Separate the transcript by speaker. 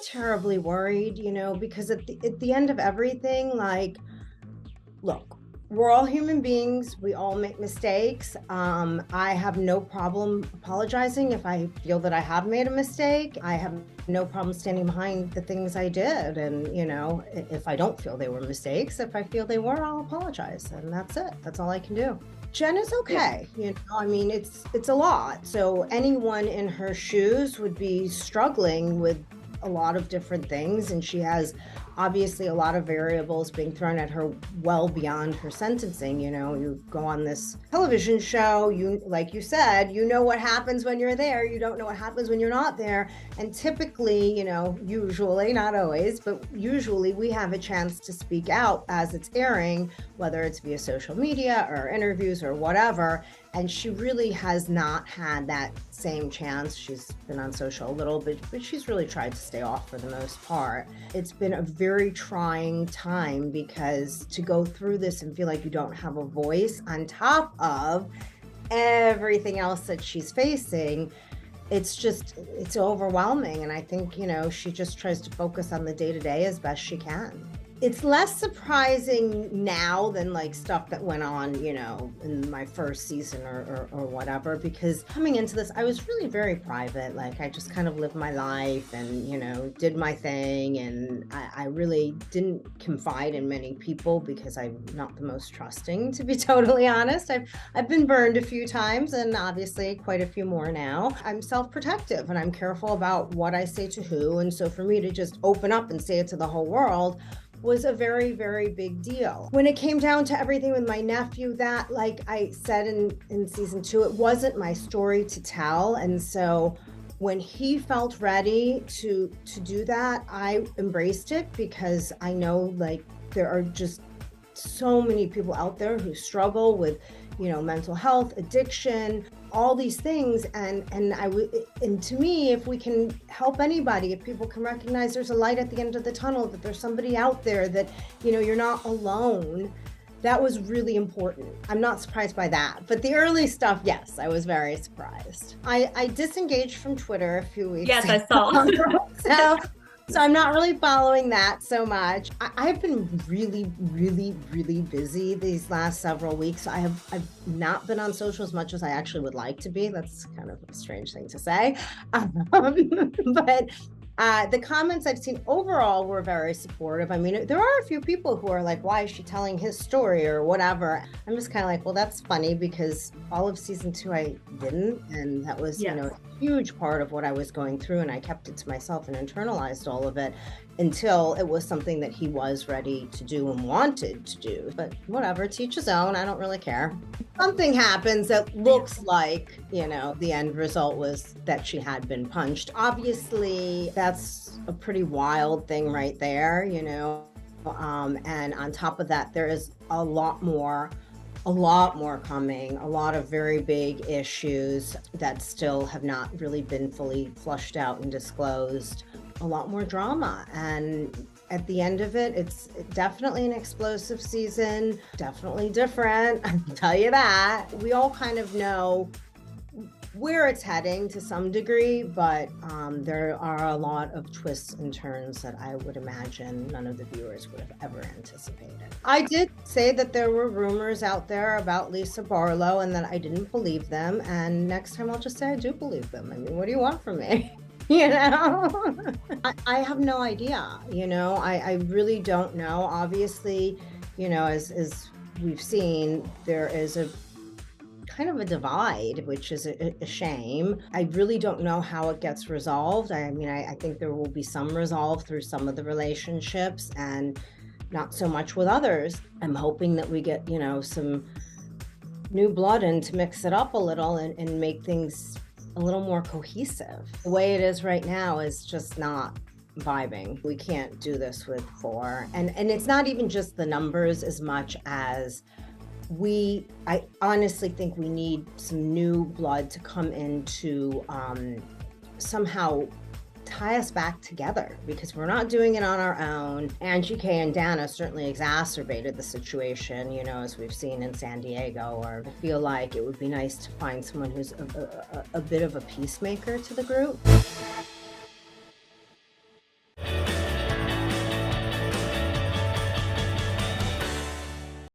Speaker 1: terribly worried, because at the end of everything, like, look, we're all human beings. We all make mistakes. I have no problem apologizing if I feel that I have made a mistake. I have no problem standing behind the things I did. And, if I don't feel they were mistakes, if I feel they were, I'll apologize. And that's it. That's all I can do. Jen is okay. It's a lot. So anyone in her shoes would be struggling with a lot of different things. And she has obviously a lot of variables being thrown at her well beyond her sentencing. You go on this television show, like you said, what happens when you're there. You don't know what happens when you're not there. And typically, usually, not always, but usually we have a chance to speak out as it's airing, whether it's via social media or interviews or whatever. And she really has not had that same chance. She's been on social a little bit, but she's really tried to stay off for the most part. It's been a very trying time because to go through this and feel like you don't have a voice on top of everything else that she's facing, it's overwhelming. And I think, she just tries to focus on the day-to-day as best she can. It's less surprising now than like stuff that went on, in my first season or whatever, because coming into this, I was really very private. Like I just kind of lived my life and, did my thing. And I really didn't confide in many people because I'm not the most trusting, to be totally honest. I've been burned a few times and obviously quite a few more now. I'm self-protective and I'm careful about what I say to who. And so for me to just open up and say it to the whole world was a very, very big deal. When it came down to everything with my nephew, that, like I said in season 2, it wasn't my story to tell. And so when he felt ready to do that, I embraced it because I know like there are just so many people out there who struggle with, mental health, addiction, all these things. And to me, if we can help anybody, if people can recognize there's a light at the end of the tunnel, that there's somebody out there, that, you're not alone, that was really important. I'm not surprised by that. But the early stuff, yes, I was very surprised. I disengaged from Twitter a few weeks
Speaker 2: Yes,
Speaker 1: ago.
Speaker 2: I saw.
Speaker 1: So I'm not really following that so much. I've been really, really, really busy these last several weeks. I've not been on social as much as I actually would like to be. That's kind of a strange thing to say. But the comments I've seen overall were very supportive. I mean, there are a few people who are like, why is she telling his story or whatever? I'm just kind of like, well, that's funny because all of season 2 I didn't. And that was,
Speaker 2: Yes.
Speaker 1: A huge part of what I was going through. And I kept it to myself and internalized all of it until it was something that he was ready to do and wanted to do. But whatever, to each his own. I don't really care. Something happens that looks like, the end result was that she had been punched. Obviously, that's a pretty wild thing right there, and on top of that, there is a lot more coming, a lot of very big issues that still have not really been fully flushed out and disclosed, a lot more drama. And at the end of it, it's definitely an explosive season, definitely different, I can tell you that. We all kind of know where it's heading to some degree, but there are a lot of twists and turns that I would imagine none of the viewers would have ever anticipated. I did say that there were rumors out there about Lisa Barlow and that I didn't believe them, and next time I'll just say I do believe them. I mean, what do you want from me? I have no idea, I really don't know. Obviously, as we've seen, there is a kind of a divide, which is a shame. I really don't know how it gets resolved. I mean, I think there will be some resolve through some of the relationships and not so much with others. I'm hoping that we get, some new blood in to mix it up a little and make things a little more cohesive. The way it is right now is just not vibing. We can't do this with 4. And it's not even just the numbers as much as I honestly think we need some new blood to come in to somehow tie us back together, because we're not doing it on our own. Angie K and Dana certainly exacerbated the situation, as we've seen in San Diego, or I feel like it would be nice to find someone who's a bit of a peacemaker to the group.